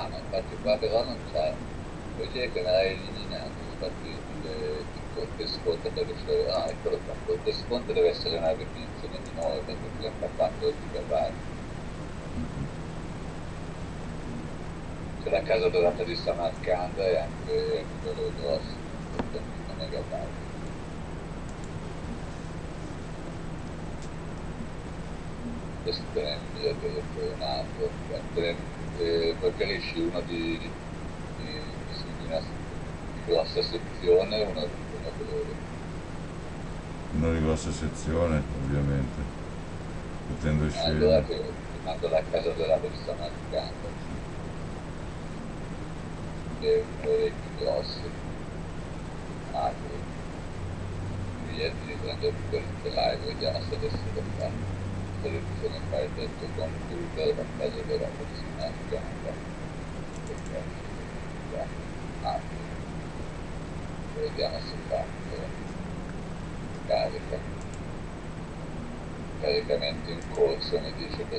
ma infatti qua però non c'è. Poi c'è che me l'hai eliminato, infatti il corte sconto deve essere, ah, eccolo qua, il corte sconto deve essere una definizione minore perché 34 gigabyte. C'è la casa dorata di Samarcanda e anche quello grosso, 71 megabyte. Questo te ne invia telefonato, preferisci uno di grossa sezione o uno breve? Uno di grossa sezione, ovviamente, potendo Allora scegliere. ti mando la casa della persona accanto, che è uno dei più grossi. Ah, li prendo per live, vediamo se adesso lo fa. Selezione file del tuo computer, la casa della persona accanto. Ah, vediamo se fa. Carica. Caricamento in corso mi dice che